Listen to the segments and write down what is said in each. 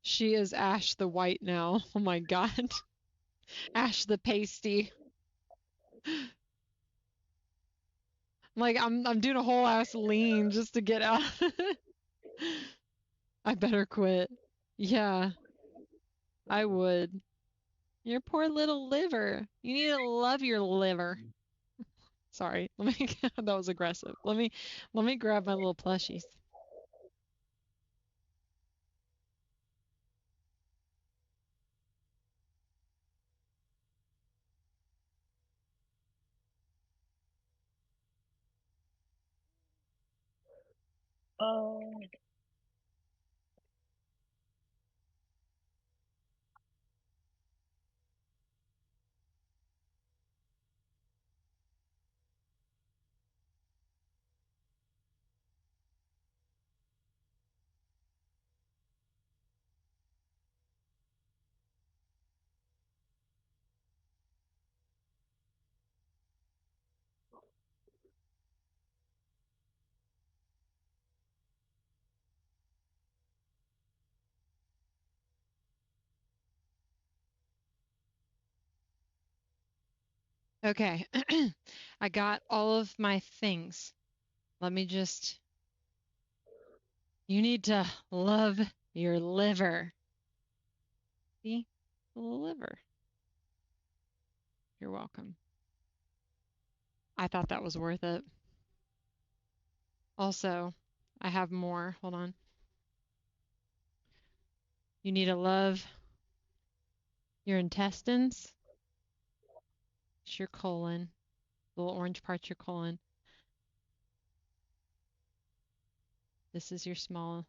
She is Ash the White now. Oh my God. Ash the Pasty. Like I'm doing a whole ass lean just to get out. I better quit. Yeah, I would. Your poor little liver. You need to love your liver. Sorry. Let me that was aggressive. Let me grab my little plushies. Oh, Okay. I got all of my things. Let me just You need to love your liver. See? The liver. You're welcome. I thought that was worth it. Also, I have more. Hold on. You need to love your intestines. It's your colon. The little orange part's your colon. This is your small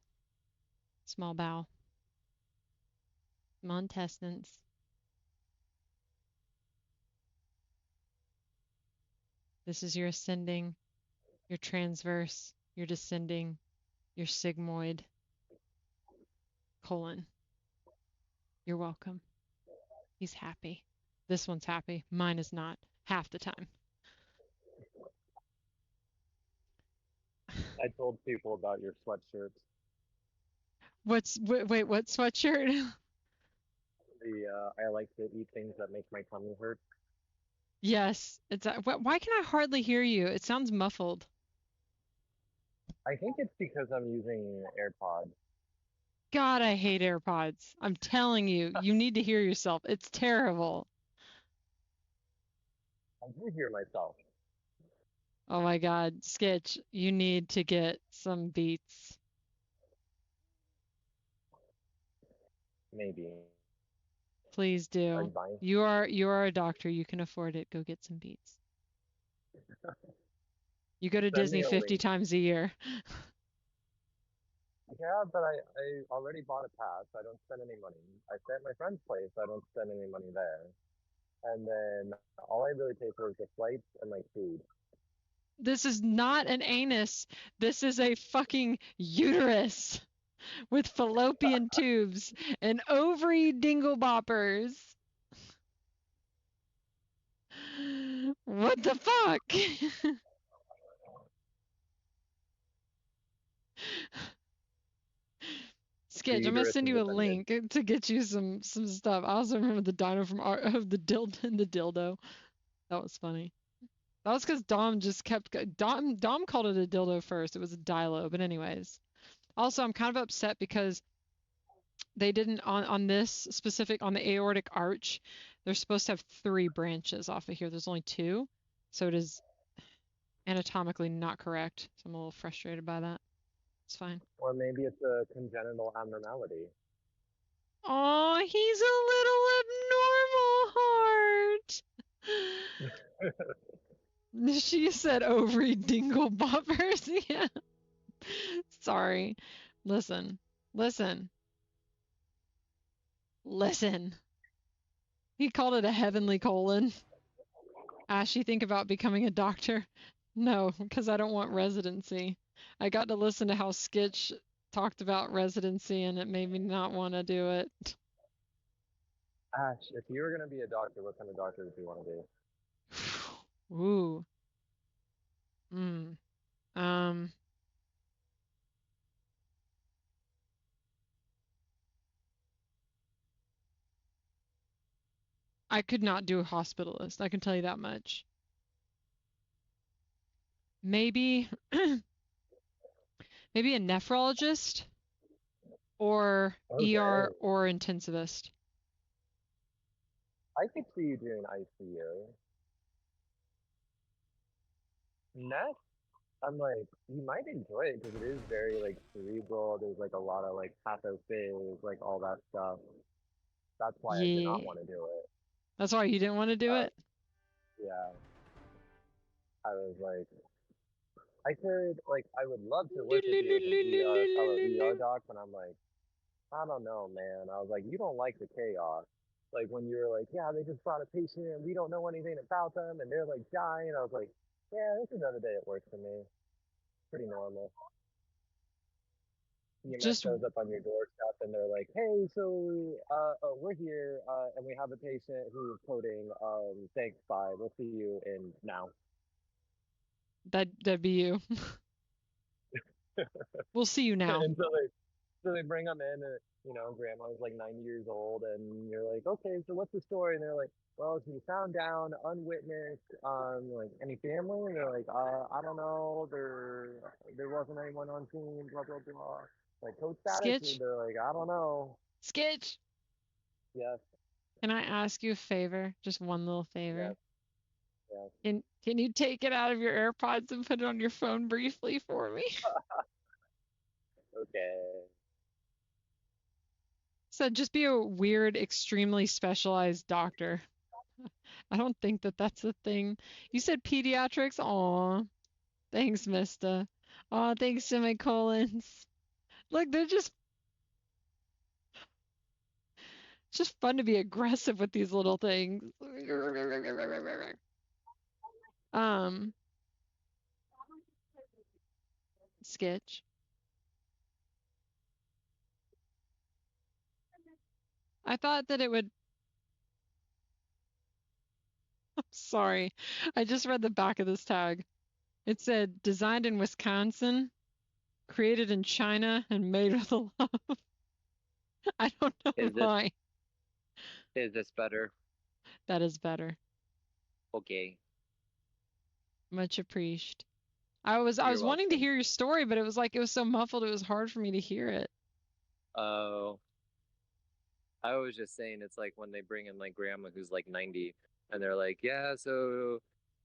bowel. Small intestines. This is your ascending, your transverse, your descending, your sigmoid colon. You're welcome. He's happy. This one's happy. Mine is not. Half the time. I told people about your sweatshirts. Wait, what sweatshirt? I like to eat things that make my tummy hurt. Yes, why can I hardly hear you? It sounds muffled. I think it's because I'm using AirPods. God, I hate AirPods. I'm telling you, you need to hear yourself. It's terrible. I do hear myself. Oh my God, Sketch, you need to get some Beats. Maybe. Please Are do. you buying? You are a doctor. You can afford it. Go get some Beats. You go to Send me Disney a 50 link. times a year. Yeah, but I already bought a pass. I don't spend any money. I stay at my friend's place. I don't spend any money there. And then all I really pay for is the flights and like food. This is not an anus. This is a fucking uterus with fallopian tubes and ovary dingleboppers. What the fuck? The Sketch, I'm gonna uterus send is you a offended. link to get you some stuff. I also remember the dino from of the dildo. That was funny. That was because Dom just kept Dom called it a dildo first. It was a dilo, but anyways. Also, I'm kind of upset because they didn't on this specific on the aortic arch. They're supposed to have 3 branches off of here. There's only 2, so it is anatomically not correct. So I'm a little frustrated by that. It's fine. Or maybe it's a congenital abnormality. Oh, he's a little abnormal heart. She said ovary dingle boppers. Yeah. Sorry. Listen. Listen. Listen. He called it a heavenly colon. Ash, you think about becoming a doctor? No, because I don't want residency. I got to listen to how Skitch talked about residency and it made me not want to do it. Ash, if you were going to be a doctor, what kind of doctor would you want to be? Ooh. Mm. Um. I could not do a hospitalist. I can tell you that much. Maybe maybe a nephrologist or ER Okay. or intensivist. I could see you doing ICU. Next, I'm like, you might enjoy it because it is very like cerebral. There's like a lot of like pathophys, like all that stuff. That's why I did not Yeah. want to do it. That's why you didn't want to do Uh, it? yeah, I was like, I could like, I would love to work with you as an ER fellow ER doc, but I'm like, I don't know, man. I was like, you don't like the chaos. Like when you were like, yeah, they just brought a patient and we don't know anything about them and they're like dying. I was like, yeah, this is another day at work for me. Pretty normal. EMS Just shows up on your doorstep and they're like, hey, so we're here and we have a patient who's coding. Thanks, bye. We'll see you in now. that'd be you. We'll see you now. And so they bring them in, and grandma's like 90 years old, and you're like, okay, so what's the story? And they're like, well, she was found down, unwitnessed. Like any family? And they're like, I don't know. There wasn't anyone on scene. Blah blah blah. Like code status? And Sketch, they're like, I don't know. Sketch. Yes, Can I ask you a favor? Just one little favor. yes, yes. Can you take it out of your AirPods and put it on your phone briefly for me? Okay. So just be a weird, extremely specialized doctor. I don't think that that's a thing. You said pediatrics? Aw, thanks, Mista. Aw, thanks, semicolons. Look, they're just fun to be aggressive with these little things. Um, Sketch. I thought that it would. Sorry, I just read the back of this tag. It said designed in Wisconsin, created in China, and made with love. I don't know Is this why. is this better? That is better. Okay. Much appreciated. I You're was wanting to welcome. hear your story, but it was like it was so muffled it was hard for me to hear it. Oh, I was just saying it's like when they bring in like grandma who's like 90 and they're like, yeah, so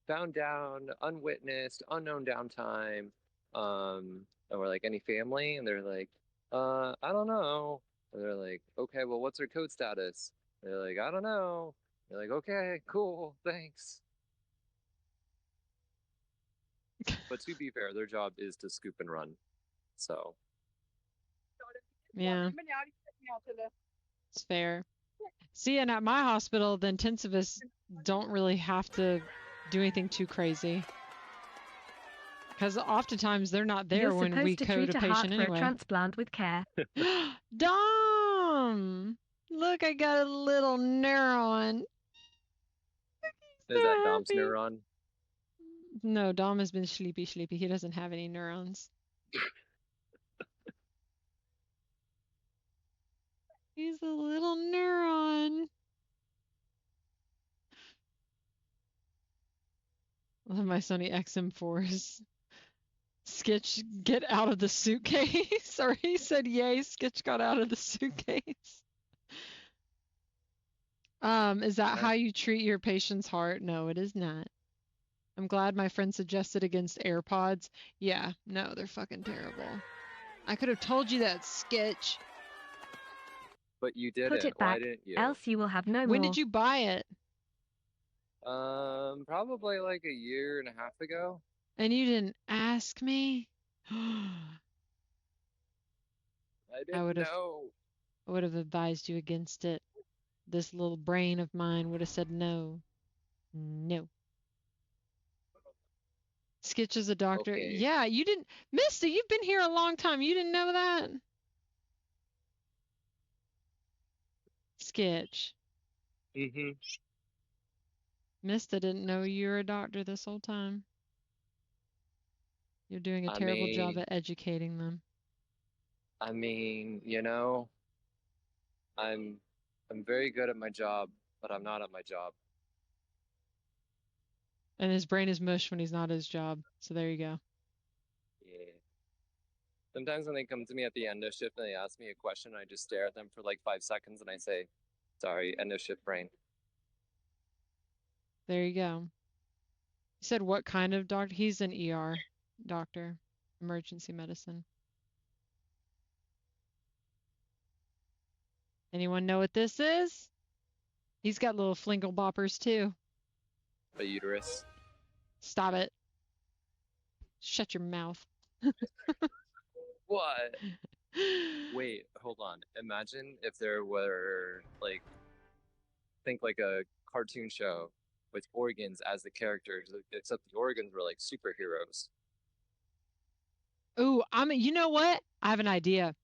found down, unwitnessed, unknown downtime. And we're like, any family? And they're like, I don't know. And they're like, okay, well, what's her code status? And they're like, I don't know. They're like, okay, cool, thanks. But to be fair, their job is to scoop and run. So, Yeah, it's fair. See, and at my hospital, the intensivists don't really have to do anything too crazy. Because oftentimes they're not there You're when we supposed to code treat a a heart patient for a anyway. transplant with care. Dom! Look, I got a little neuron. is So that Dom's happy. neuron? No, Dom has been sleepy. He doesn't have any neurons. He's a little neuron. I love my Sony XM4s. Sketch, get out of the suitcase. Or he said, yay, Sketch got out of the suitcase. Is that how you treat your patient's heart? No, it is not. I'm glad my friend suggested against AirPods. Yeah, no, they're fucking terrible. I could have told you that, Sketch. But you didn't. Put it Why back, didn't you? else you will have no When more. did you buy it? Probably like a year and a half ago. And you didn't ask me? I I would didn't have know. advised you against it. This little brain of mine would have said no. No. Sketch is a doctor. Okay. Yeah, you didn't. Misty, you've been here a long time. You didn't know that? Sketch. Mm-hmm. Mista didn't know you were a doctor this whole time. You're doing a terrible job at educating them. I mean, I'm very good at my job, but I'm not at my job. And his brain is mush when he's not at his job. So there you go. Yeah. Sometimes when they come to me at the end of shift and they ask me a question, I just stare at them for like 5 seconds and I say, sorry, end of shift brain. There you go. You said what kind of doctor? He's an ER doctor, emergency medicine. Anyone know what this is? He's got little flingle boppers too. A uterus. Stop it. Shut your mouth. What? Wait, hold on. Imagine if there were like, think like a cartoon show with organs as the characters, except the organs were like superheroes. Ooh, you know what? I have an idea.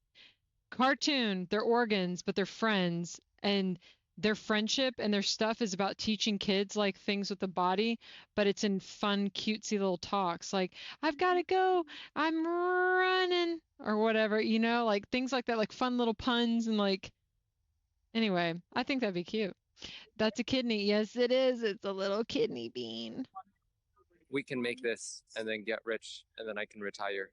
Cartoon, they're organs, but they're friends, and their friendship and their stuff is about teaching kids like things with the body, but it's in fun, cutesy little talks like, I've got to go, I'm running, or whatever, like things like that, like fun little puns and like, anyway, I think that'd be cute. That's a kidney. Yes, it is. It's a little kidney bean. We can make this and then get rich and then I can retire.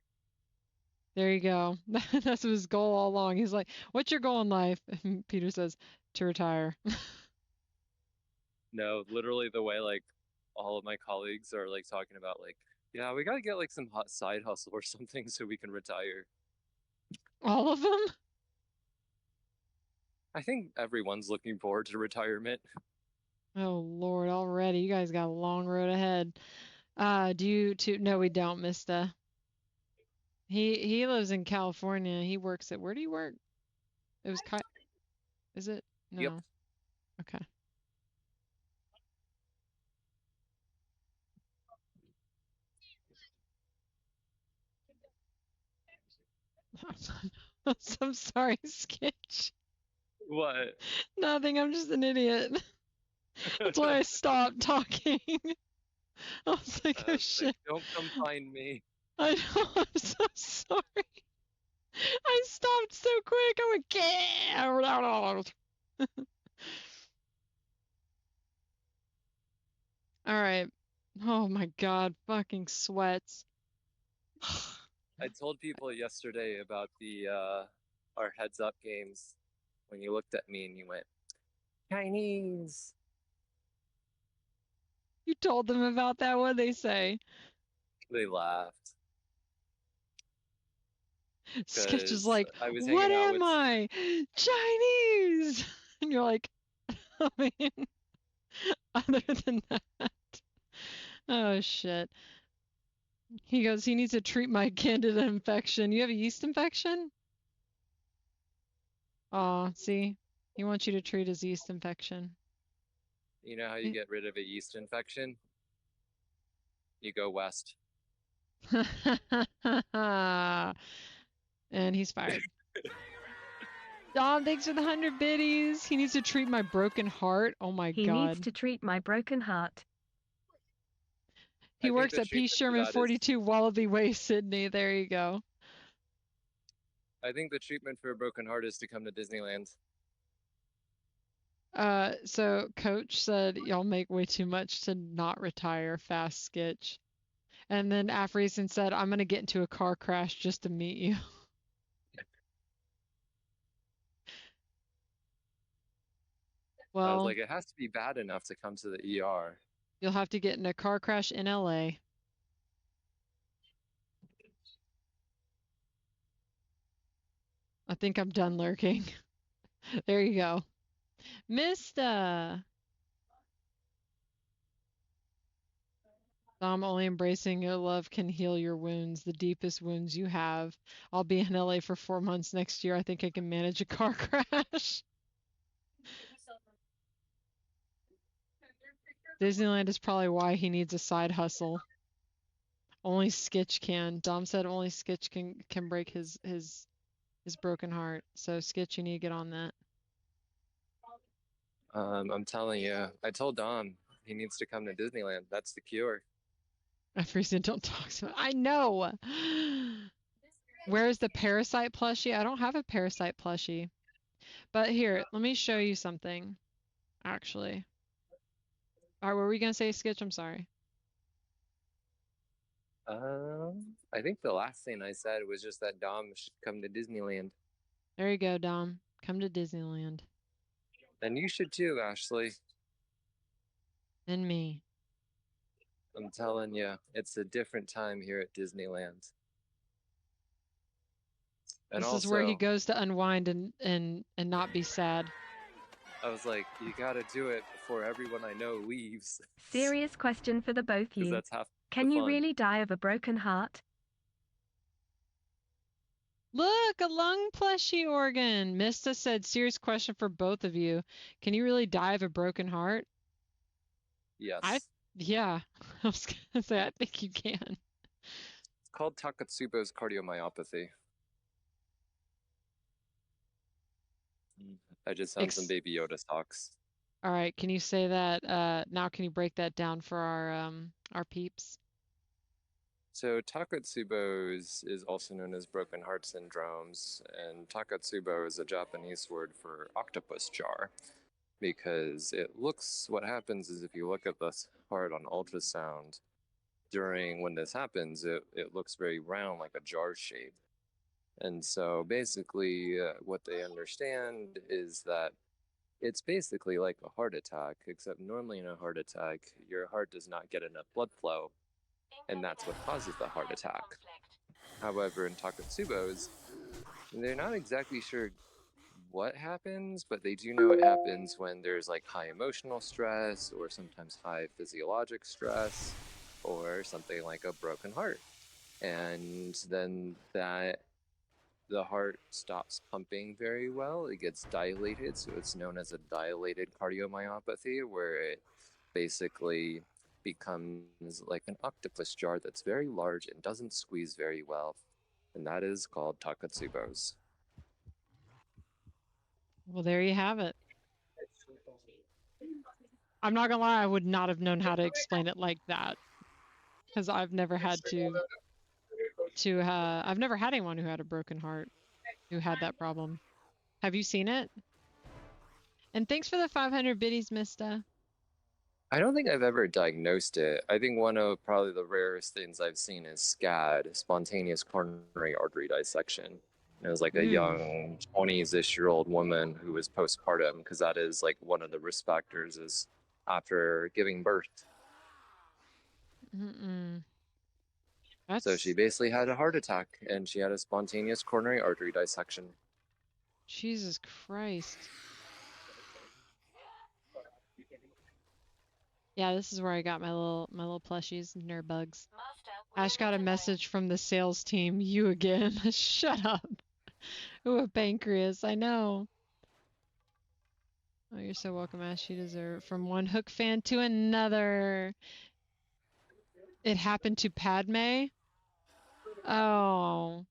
There you go. That's his goal all along. He's like, what's your goal in life? And Peter says, to retire. No, literally the way like all of my colleagues are like talking about like, yeah, we gotta get like some hot side hustle or something so we can retire. All of them? I think everyone's looking forward to retirement. Oh Lord, already. You guys got a long road ahead. No, we don't, Mista. He lives in California. He works where do you work? It was is it? No. Yep. Okay. I'm sorry, Sketch. What? Nothing, I'm just an idiot. That's why I stopped talking. I was like, oh shit. Like, don't come find me. I know, I'm so sorry. I stopped so quick. I went, all right. Oh my God, fucking sweats. I told people yesterday about the our heads up games when you looked at me and you went, Chinese. You told them about that? What'd they say? They laughed. Sketch is like, I was what hanging out am with I? Chinese! And you're like, I mean, other than that. Oh shit. He goes, he needs to treat my candida infection. You have a yeast infection? Aw, see? He wants you to treat his yeast infection. You know how you get rid of a yeast infection? You go west. And he's fired. Dom, thanks for the 100 biddies. He needs to treat my broken heart. Oh my He God. needs to treat my broken heart. He works at P. Sherman 42 Wallaby Way, Sydney. There you go. I think the treatment for a broken heart is to come to Disneyland. So Coach said y'all make way too much to not retire fast, Sketch. And then Afreeson said, I'm gonna get into a car crash just to meet you. Well, I was like, it has to be bad enough to come to the ER. You'll have to get in a car crash in LA. I think I'm done lurking. There you go. Mista! Dom, only embracing your love can heal your wounds, the deepest wounds you have. I'll be in LA for 4 months next year. I think I can manage a car crash. Disneyland is probably why he needs a side hustle. Only Skitch can. Dom said only Skitch can break his broken heart. So Skitch, you need to get on that. I'm telling you, I told Dom he needs to come to Disneyland. That's the cure. I freezing don't talk so I know. Where's the Parasite plushie? I don't have a Parasite plushie. But here, let me show you something. actually. All right, what were we gonna say, Skitch? I'm sorry. I think the last thing I said was just that Dom should come to Disneyland. There you go, Dom. Come to Disneyland. And you should too, Ashley. And me. I'm telling you, it's a different time here at Disneyland. And This also, is where he goes to unwind and not be sad. I was like, you gotta do it before everyone I know leaves. Serious question for the both Because you. that's half Can the you fun. really die of a broken heart? Look, a lung plushie organ. Mista said, serious question for both of you. Can you really die of a broken heart? Yes. Yeah, I was gonna say, I think you can. It's called Takotsubo's cardiomyopathy. I just found some Baby Yoda socks. All right, can you say that now? Can you break that down for our peeps? So Takotsubo's is also known as broken heart syndromes, and Takotsubo is a Japanese word for octopus jar, because what happens is if you look at this heart on ultrasound, when this happens, it looks very round, like a jar shape. And so basically what they understand is that it's basically like a heart attack, except normally in a heart attack, your heart does not get enough blood flow, and that's what causes the heart attack. However, in Takotsubo's, they're not exactly sure what happens, but they do know it happens when there's like high emotional stress or sometimes high physiologic stress or something like a broken heart. And then the heart stops pumping very well. It gets dilated, so it's known as a dilated cardiomyopathy, where it basically becomes like an octopus jar that's very large and doesn't squeeze very well. And that is called Takotsubo's. Well, there you have it. I'm not gonna lie, I would not have known how to explain it like that, because I've never had I've never had anyone who had a broken heart who had that problem. Have you seen it? And thanks for the 500 biddies, Mista. I don't think I've ever diagnosed it. I think one of probably the rarest things I've seen is SCAD, spontaneous coronary artery dissection. It was like a young 20-ish-year-old woman who was postpartum, because that is like one of the risk factors is after giving birth. So she basically had a heart attack and she had a spontaneous coronary artery dissection. Jesus Christ. Yeah, this is where I got my little plushies, Nerdbugs. Ash got a message from the sales team. You again. Shut up. Ooh, a pancreas. I know. Oh, you're so welcome, Ash. You deserve it. From one Hook fan to another. It happened to Padme? Oh.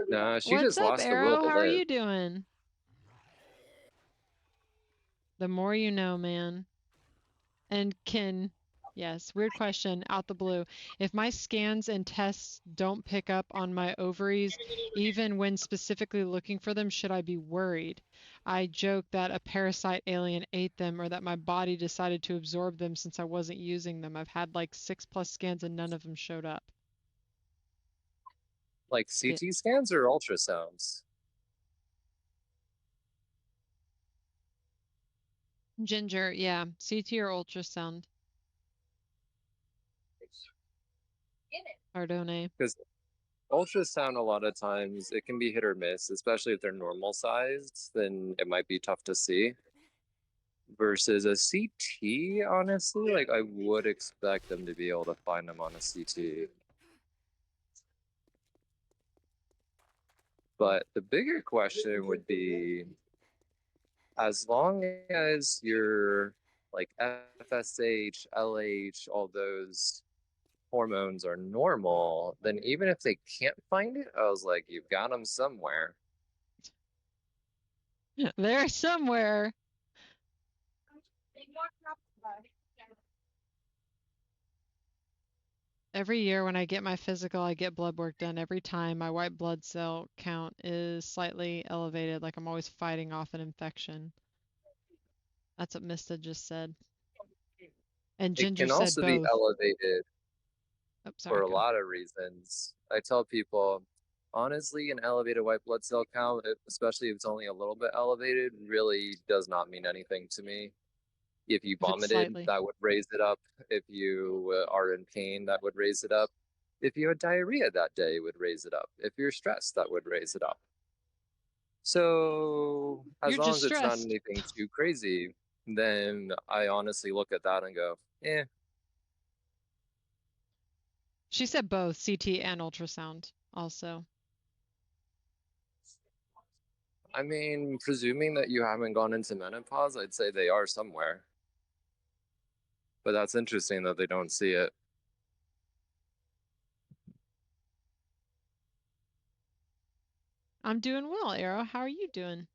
Nah, she What's just up, lost the will Arrow? to How are live. you doing? The more you know, man. And yes, weird question, out the blue. If my scans and tests don't pick up on my ovaries, even when specifically looking for them, should I be worried? I joke that a parasite alien ate them or that my body decided to absorb them since I wasn't using them. I've had like 6+ scans and none of them showed up. Like CT scans or ultrasounds? Ginger, yeah, CT or ultrasound. Ardone. Because ultrasound, a lot of times, it can be hit or miss, especially if they're normal sized, then it might be tough to see. Versus a CT, honestly, like I would expect them to be able to find them on a CT. But the bigger question would be, as long as your like FSH, LH, all those hormones are normal, then even if they can't find it, I was like, you've got them somewhere. There somewhere. Every year when I get my physical, I get blood work done. Every time my white blood cell count is slightly elevated, like I'm always fighting off an infection. That's what Mista just said. And It Ginger can said also be both. elevated Oh, for sorry, a go. lot of reasons. I tell people, honestly, an elevated white blood cell count, especially if it's only a little bit elevated, really does not mean anything to me. If you If it's vomited, slightly. that would raise it up. If you are in pain, that would raise it up. If you had diarrhea that day, it would raise it up. If you're stressed, that would raise it up. So as You're long just as it's not stressed. anything too crazy, then I honestly look at that and go, eh. She said both CT and ultrasound also. I mean, presuming that you haven't gone into menopause, I'd say they are somewhere. But that's interesting that they don't see it. I'm doing well, Arrow. How are you doing?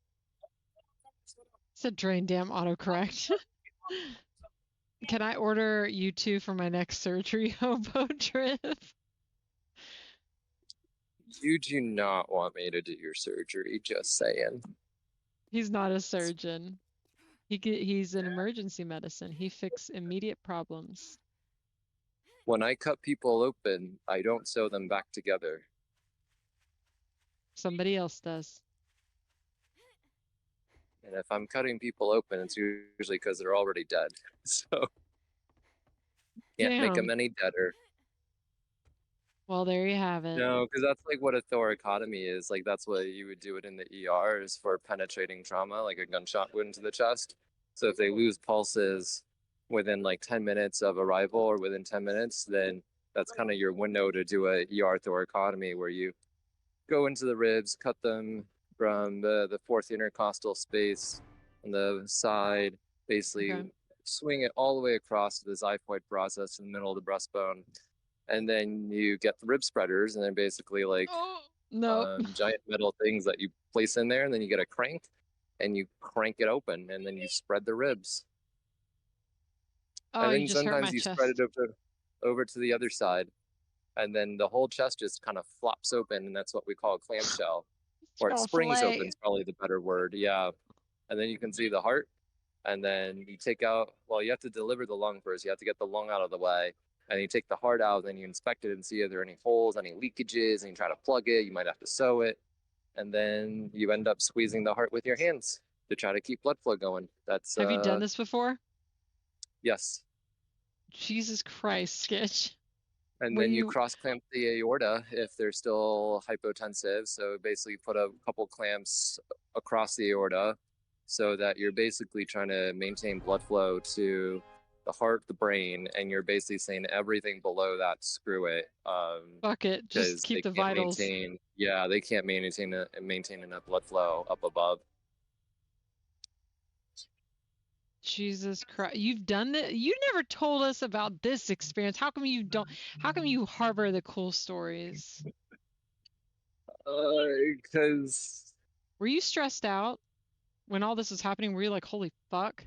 Said drain damn autocorrect. Can I order you two for my next surgery hobo trip? You do not want me to do your surgery, just saying. He's not a surgeon. He's an emergency medicine. He fixes immediate problems. When I cut people open, I don't sew them back together. Somebody else does. And if I'm cutting people open, it's usually because they're already dead. So can't make them Damn. any deader. Well, there you have it. No, because that's like what a thoracotomy is. Like that's what you would do it in the ER is for penetrating trauma, like a gunshot wound to the chest. So if they lose pulses within like 10 minutes of arrival or within 10 minutes, then that's kind of your window to do a ER thoracotomy where you go into the ribs, cut them from the fourth intercostal space on the side, basically Okay. swing it all the way across to the xiphoid process in the middle of the breastbone. And then you get the rib spreaders, and they're basically like Oh, no. giant metal things that you place in there, and then you get a crank, and you crank it open, and then you spread the ribs. Oh, And you then just hurt my sometimes you spread chest. it over to the other side, and then the whole chest just kind of flops open, and that's what we call a clamshell. Or it Oh, springs open fillet. is probably the better word. Yeah. And then you can see the heart. And then you take out, well, you have to deliver the lung first. You have to get the lung out of the way. And you take the heart out, then you inspect it and see if there are any holes, any leakages, and you try to plug it. You might have to sew it. And then you end up squeezing the heart with your hands to try to keep blood flow going. That's, Have you done this before? yes. Jesus Christ, Sketch. And What then do you you... cross clamp the aorta if they're still hypotensive. So basically put a couple clamps across the aorta so that you're basically trying to maintain blood flow to the heart, the brain, and you're basically saying everything below that, screw it. Fuck it. Just Because keep they the can't vitals. maintain enough blood flow up above. Jesus Christ. You've done that? You never told us about this experience. How come you don't... How come you harbor the cool stories? Because Were you stressed out when all this was happening? Were you like, holy fuck?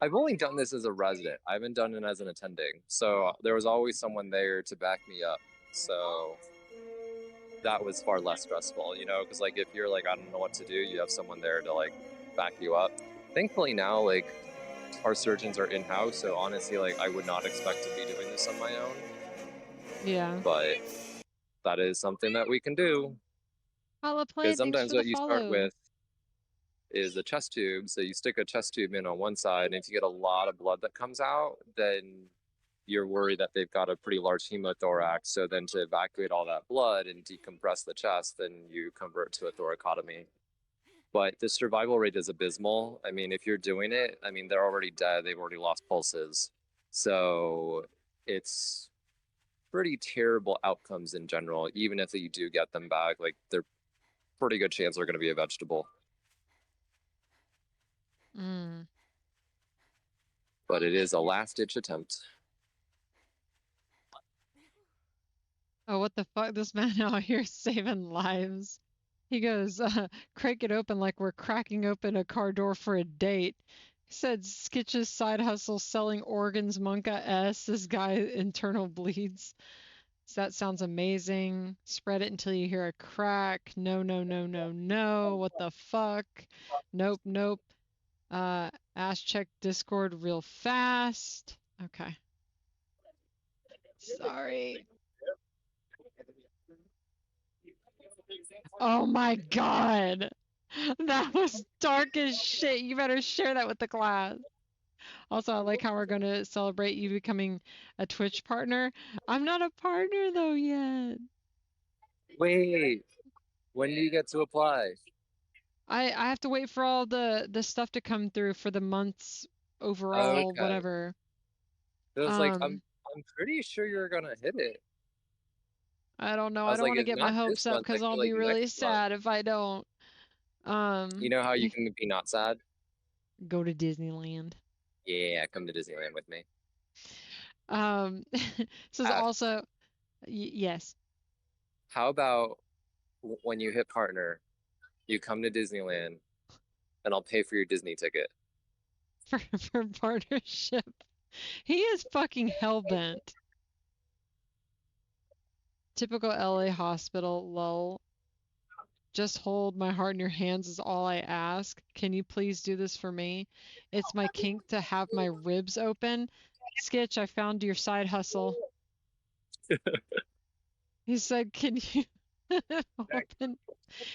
I've only done this as a resident. I haven't done it as an attending. So there was always someone there to back me up. So that was far less stressful, you know, because like if you're like, I don't know what to do, you have someone there to like back you up. Thankfully now, like our surgeons are in-house, so honestly, like I would not expect to be doing this on my own. Yeah. But that is something that we can do. Holla play, Because thanks sometimes for the what you start follow. with is a chest tube. So you stick a chest tube in on one side, and if you get a lot of blood that comes out, then you're worried that they've got a pretty large hemothorax. So then to evacuate all that blood and decompress the chest, then you convert to a thoracotomy. But the survival rate is abysmal. I mean, if you're doing it, I mean, they're already dead. They've already lost pulses. So it's pretty terrible outcomes in general. Even if you do get them back, like they're pretty good chance they're going to be a vegetable. Mm. But it is a last-ditch attempt. Oh, what the fuck? This man out here saving lives. He goes, crank it open like we're cracking open a car door for a date. He said, Skitch's side hustle selling organs, Monka S. This guy internal bleeds. So that sounds amazing. Spread it until you hear a crack. No, no, no, no, no. What the fuck? Nope, nope. Ash check Discord real fast. Okay. Sorry. Oh my God. That was dark as shit. You better share that with the class. Also, I like how we're going to celebrate you becoming a Twitch partner. I'm not a partner though yet. Wait, when do you get to apply? I have to wait for all the stuff to come through for the months overall, Okay. whatever. It was like Um, I'm pretty sure you're gonna hit it. I don't know. I I was don't like, want to it's get my not this hopes up month. I because I'll feel be like really next month. sad if I don't. You know how you If- can be not sad? Go to Disneyland. Yeah, come to Disneyland with me. Says Ash, also, yes. how about when you hit partner, you come to Disneyland, and I'll pay for your Disney ticket. for partnership. He is fucking hellbent. Typical LA hospital, lol. Just hold my heart in your hands is all I ask. Can you please do this for me? It's my kink to have my ribs open. Skitch, I found your side hustle. He said, can you open?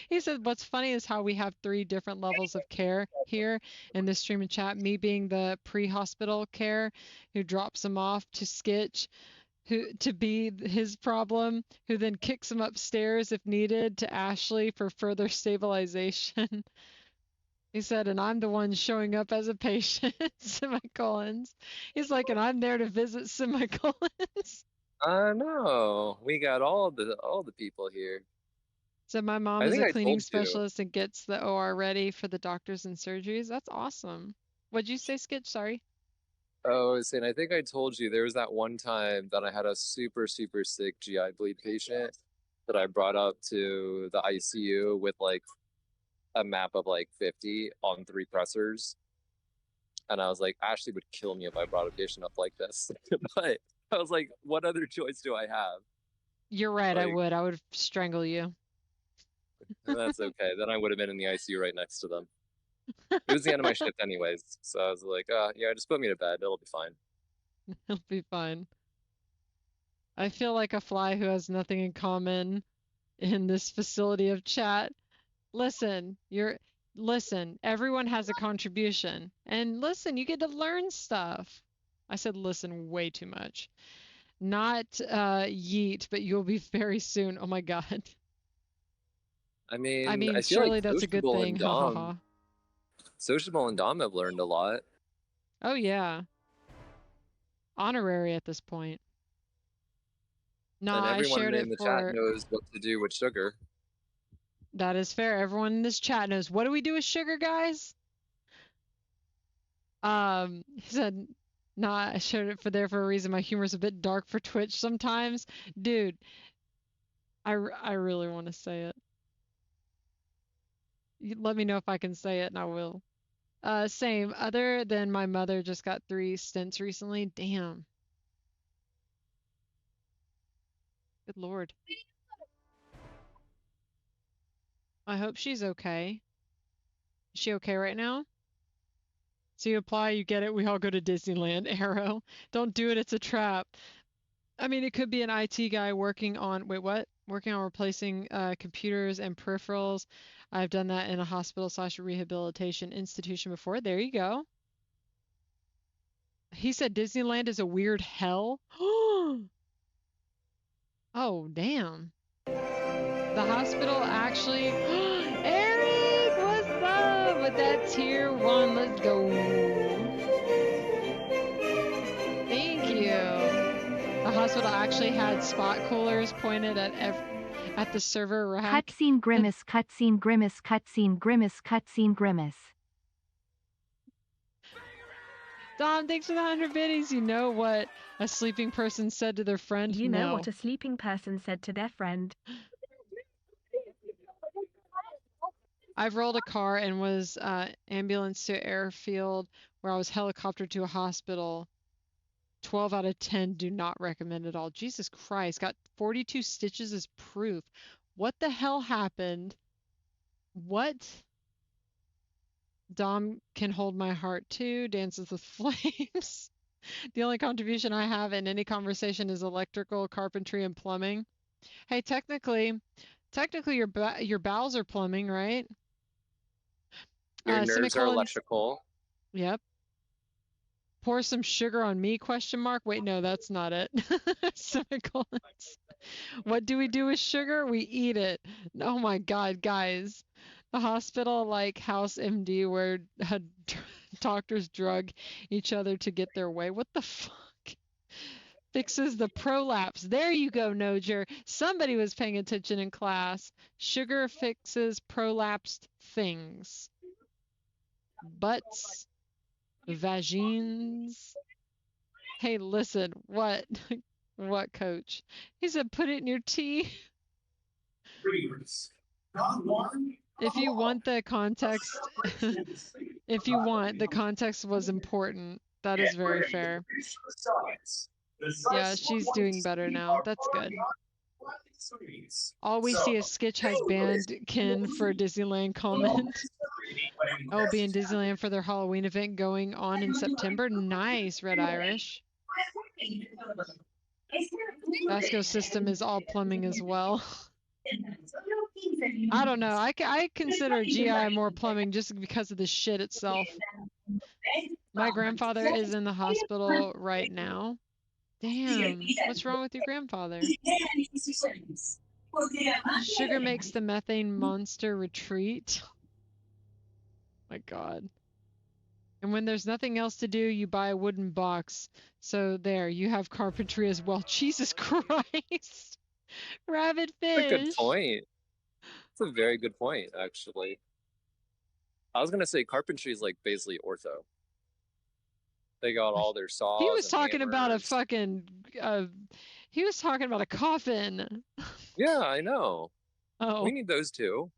He said, what's funny is how we have 3 different levels of care here in this stream and chat. Me being the pre-hospital care who drops him off to Skitch, who to be his problem, who then kicks him upstairs if needed to Ashley for further stabilization. He said, and I'm the one showing up as a patient, semicolons. He's like, and I'm there to visit semicolons. I know. We got all the people here. So my mom I is think a I cleaning told you. specialist and gets the OR ready for the doctors and surgeries. That's awesome. What'd you say, Skitch? Sorry. Oh, I was saying, I think I told you there was that one time that I had a super, super sick GI bleed patient that I brought up to the ICU with like a map of like 50 on 3 pressors. And I was like, Ashley would kill me if I brought a patient up like this. But I was like, what other choice do I have? You're right, I Like, would. I would strangle you. that's okay. Then I would have been in the ICU right next to them. It was the end of my shift anyways. So I was like, yeah, just put me to bed. It'll be fine. It'll be fine. I feel like a fly who has nothing in common in this facility of chat. Listen, everyone has a contribution. And listen, you get to learn stuff. I said listen way too much. Not yeet, but you'll be very soon. Oh my God. I I mean, mean, I feel like surely that's a good thing. Ha ha ha. Sociable and Dom have learned a lot. Oh yeah. Honorary at this point. No, And I everyone shared in it the chat for. knows what to do with sugar. That is fair. Everyone in this chat knows. What do we do with sugar, guys? He said, nah, I shared it for a reason. My humor's a bit dark for Twitch sometimes. Dude, I really want to say it. Let me know if I can say it and I will. Same. Other than my mother just got 3 stents recently. Damn. Good Lord. I hope she's okay. Is she okay right now? So you apply, you get it, we all go to Disneyland. Arrow. Don't do it, it's a trap. I mean, it could be an IT guy working on, wait, what? Working on replacing computers and peripherals. I've done that in a hospital/rehabilitation institution before. There you go. He said Disneyland is a weird hell. Oh, damn. The hospital actually. Eric, what's up with that tier 1? Let's go. Thank you. The hospital actually had spot coolers pointed at the server rack. Cutscene grimace, cutscene grimace, cutscene grimace, cutscene grimace. Dom, thanks for the 100 biddies. You know what a sleeping person said to their friend? You know No. what a sleeping person said to their friend. I've rolled a car and was ambulance to airfield where I was helicoptered to a hospital. 12 out of 10 do not recommend at all. Jesus Christ, got 42 stitches as proof. What the hell happened? What? Dom can hold my heart too, dances with flames. The only contribution I have in any conversation is electrical, carpentry, and plumbing. Hey, technically your bowels are plumbing, right? Your nerves are Semicolon. electrical. Yep. Pour some sugar on me, question mark. Wait, no, that's not it. Semicolons. What do we do with sugar? We eat it. Oh my God, guys. A hospital like House MD where doctors drug each other to get their way. What the fuck? Fixes the prolapse. There you go, Nojer. Somebody was paying attention in class. Sugar fixes prolapsed things. Butts, vagines. Hey, listen, what? What, coach? He said put it in your tea. If you want the context, if you want, the context was important. That is very fair. Yeah, she's doing better now. That's good. All we see is Skitch has banned Ken for Disneyland comment. I'll be in Disneyland for their Halloween event going on in September. Nice, Red Irish. Vasco system is all plumbing as well. I don't know. I consider GI more plumbing just because of the shit itself. My grandfather is in the hospital right now. Damn, what's wrong with your grandfather? Sugar makes the methane monster retreat. My God. And when there's nothing else to do, you buy a wooden box. So there, you have carpentry as well. Jesus Christ. Rabbit fish. That's a good point. That's a very good point, actually. I was gonna say carpentry is like basically ortho. They got all their saws. He was and talking about a hammers. fucking. He was talking about a coffin. Yeah, I know. Oh. We need those too.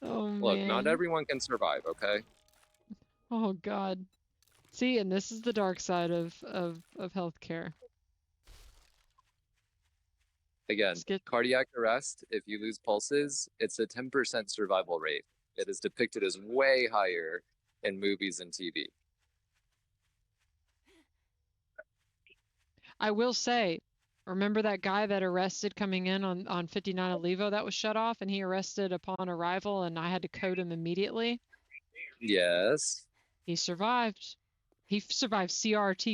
Oh man. Look, not everyone can survive, okay? Oh God. See, and this is the dark side of healthcare. Again, cardiac arrest, if you lose pulses, it's a 10% survival rate. It is depicted as way higher in movies and TV. I will say, remember that guy that arrested coming in on 59 Olivo that was shut off, and he arrested upon arrival, and I had to code him immediately? Yes. He survived. He survived CRT